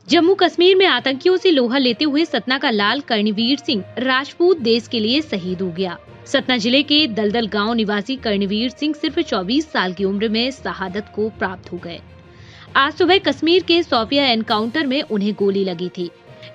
जम्मू कश्मीर में आतंकियों से लोहा लेते हुए सतना का लाल कर्णवीर सिंह राजपूत देश के लिए शहीद हो गया। सतना जिले के दलदल गांव निवासी कर्णवीर सिंह सिर्फ 24 साल की उम्र में शहादत को प्राप्त हो गए। आज सुबह कश्मीर के सोफिया एनकाउंटर में उन्हें गोली लगी थी।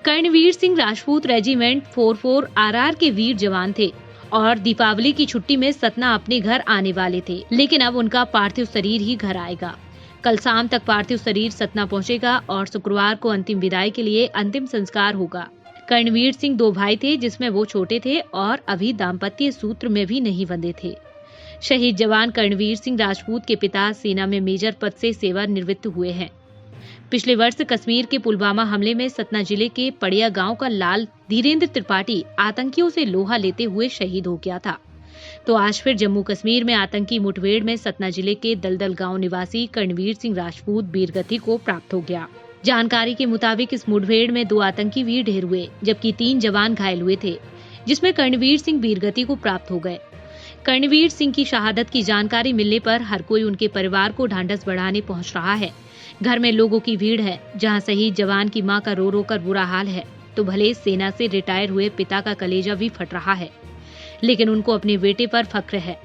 कर्णवीर सिंह राजपूत रेजिमेंट 44 आरआर के वीर जवान थे और दीपावली की छुट्टी में सतना अपने घर आने वाले थे, लेकिन अब उनका पार्थिव शरीर ही घर आएगा। कल शाम तक पार्थिव शरीर सतना पहुंचेगा और शुक्रवार को अंतिम विदाई के लिए अंतिम संस्कार होगा। कर्णवीर सिंह 2 भाई थे, जिसमें वो छोटे थे और अभी दाम्पत्य सूत्र में भी नहीं बंधे थे। शहीद जवान कर्णवीर सिंह राजपूत के पिता सेना में मेजर पद से सेवानिवृत्त हुए हैं। पिछले वर्ष कश्मीर के पुलवामा हमले में सतना जिले के पड़िया गांव का लाल धीरेन्द्र त्रिपाठी आतंकियों से लोहा लेते हुए शहीद हो गया था। तो आज फिर जम्मू कश्मीर में आतंकी मुठभेड़ में सतना जिले के दलदल गांव निवासी कर्णवीर सिंह राजपूत वीरगति को प्राप्त हो गया। जानकारी के मुताबिक इस मुठभेड़ में 2 आतंकी वीर ढेर हुए, जबकि 3 जवान घायल हुए थे, जिसमें कर्णवीर सिंह वीरगति को प्राप्त हो गए। कर्णवीर सिंह की शहादत की जानकारी मिलने पर हर कोई उनके परिवार को ढांढस बढ़ाने पहुंच रहा है। घर में लोगों की भीड़ है। जहां शहीद जवान की मां का रो रो कर बुरा हाल है, तो भले सेना से रिटायर हुए पिता का कलेजा भी फट रहा है, लेकिन उनको अपने बेटे पर फक्र है।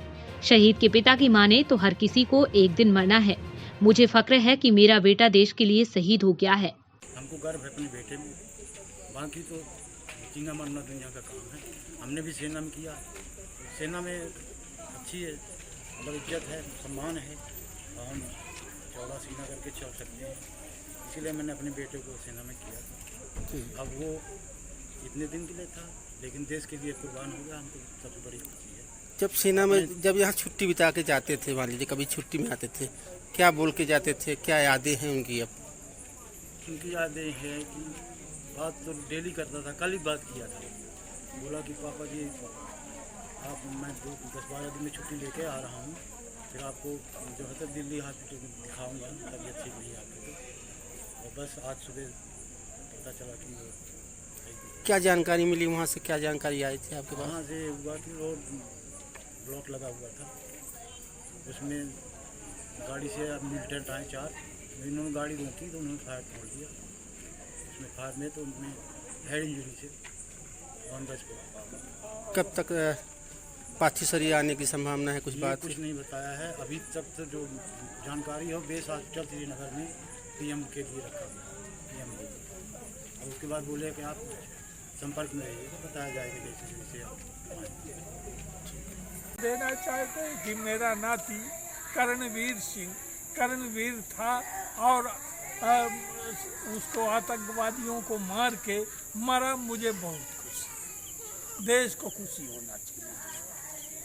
शहीद के पिता की माने तो हर किसी को एक दिन मरना है। मुझे फक्र है कि मेरा बेटा देश के लिए शहीद हो गया है। हमको गर्व है अपने बेटे में। बाकी तो जीना मरना दुनिया का काम है। हमने भी सेना में किया। सेना में अच्छी है, मतलब इज्जत है, सम्मान है और हम चौड़ा सीना करके चल सकते हैं। इसीलिए मैंने अपने बेटे को सेना में किया था। अब वो इतने दिन के लिए था, लेकिन देश के लिए कुर्बान हो गया। हमको सबसे बड़ी खुशी है। जब सेना में जब यहाँ छुट्टी बिता के जाते थे, मान लीजिए कभी छुट्टी में आते थे, क्या बोल के जाते थे, क्या यादें हैं उनकी? अब उनकी यादें हैं कि बात तो डेली करता था। कल ही बात किया था, बोला कि पापा जी आप मैं 10-12 दिन में छुट्टी लेके आ रहा हूँ, फिर आपको जो है तो दिल्ली हॉस्पिटल में दिखाऊंगा, तबीयत ठीक नहीं आपकी। और बस आज सुबह पता चला कि वो क्या जानकारी मिली वहाँ से, क्या जानकारी आई थी आपके पास? वहाँ से हुआ कि रोड ब्लॉक लगा हुआ था, उसमें गाड़ी से मिलिटेंट आए 4, इन्होंने गाड़ी रोकी तो उन्होंने फायर छोड़ दिया। उसमें फायर में तो उनमें हेड इंजरी से ऑन द स्पॉट। कब तक पार्थिव शरीर आने की संभावना है? कुछ बात कुछ नहीं बताया है अभी तक। तो जो जानकारी हो, बेस हॉस्पिटल श्रीनगर में पीएम के लिए रखा हुआ है। और उसके बाद बोले कि आप संपर्क में रहिए, तो बताया जाएगा जैसे जैसे आप देना चाहते हैं कि मेरा नाती कर्णवीर सिंह कर्णवीर था और उसको आतंकवादियों को मार के मरा। मुझे बहुत खुशी, देश को खुशी होना चाहिए।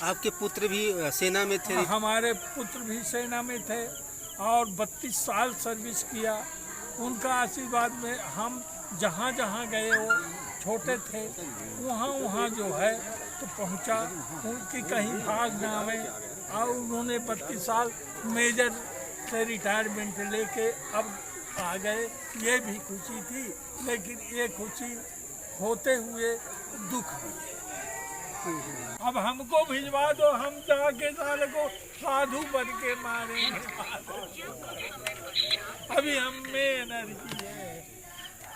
आपके पुत्र भी सेना में थे? हमारे पुत्र भी सेना में थे और 32 साल सर्विस किया। उनका आशीर्वाद में हम जहाँ जहाँ गए, वो छोटे थे, वहाँ वहाँ जो है तो पहुँचा। उनकी कहीं भाग ना आवे। और उन्होंने 32 साल मेजर से रिटायरमेंट लेके अब आ गए। ये भी खुशी थी, लेकिन ये खुशी होते हुए दुख भी है। अब हमको भिजवा दो, हम जाके साले को साधु बन के मारेंगे। अभी हम में एनर्जी है,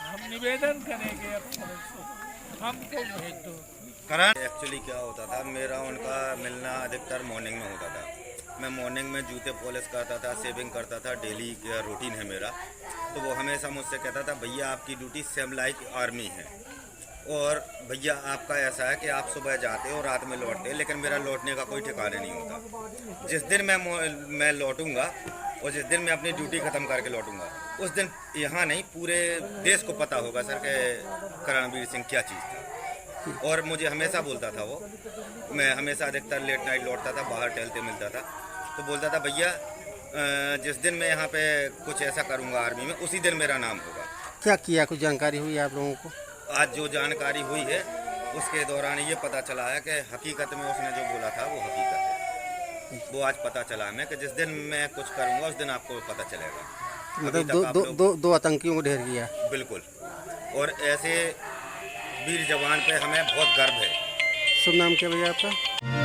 हम निवेदन करेंगे अफसरों से, हमको भेज दो। एक्चुअली क्या होता था, मेरा उनका मिलना अधिकतर मॉर्निंग में होता था। मैं मॉर्निंग में जूते पॉलिश करता था, शेविंग करता था, डेली का रूटीन है मेरा। तो वो हमेशा मुझसे कहता था, भैया आपकी ड्यूटी सेम लाइक आर्मी है, और भैया आपका ऐसा है कि आप सुबह जाते हो रात में लौटते हो, लेकिन मेरा लौटने का कोई ठिकाना नहीं होता। जिस दिन मैं लौटूंगा और जिस दिन मैं अपनी ड्यूटी ख़त्म करके लौटूंगा, उस दिन यहाँ नहीं पूरे देश को पता होगा सर कि कर्णवीर सिंह क्या चीज़ था। और मुझे हमेशा बोलता था वो, मैं हमेशा अधिकतर लेट नाइट लौटता था, बाहर टहलते मिलता था, तो बोलता था भैया जिस दिन मैं यहाँ पे कुछ ऐसा करूँगा आर्मी में, उसी दिन मेरा नाम होगा। क्या किया, कुछ जानकारी हुई आप लोगों को? आज जो जानकारी हुई है उसके दौरान ये पता चला है कि हकीकत में उसने जो बोला था वो हकीकत है। वो आज पता चला हमें कि जिस दिन मैं कुछ करूँगा उस दिन आपको पता चलेगा। मतलब दो आतंकियों को ढेर किया। बिल्कुल, और ऐसे वीर जवान पे हमें बहुत गर्व है। शुभ नाम क्या भैया आपका?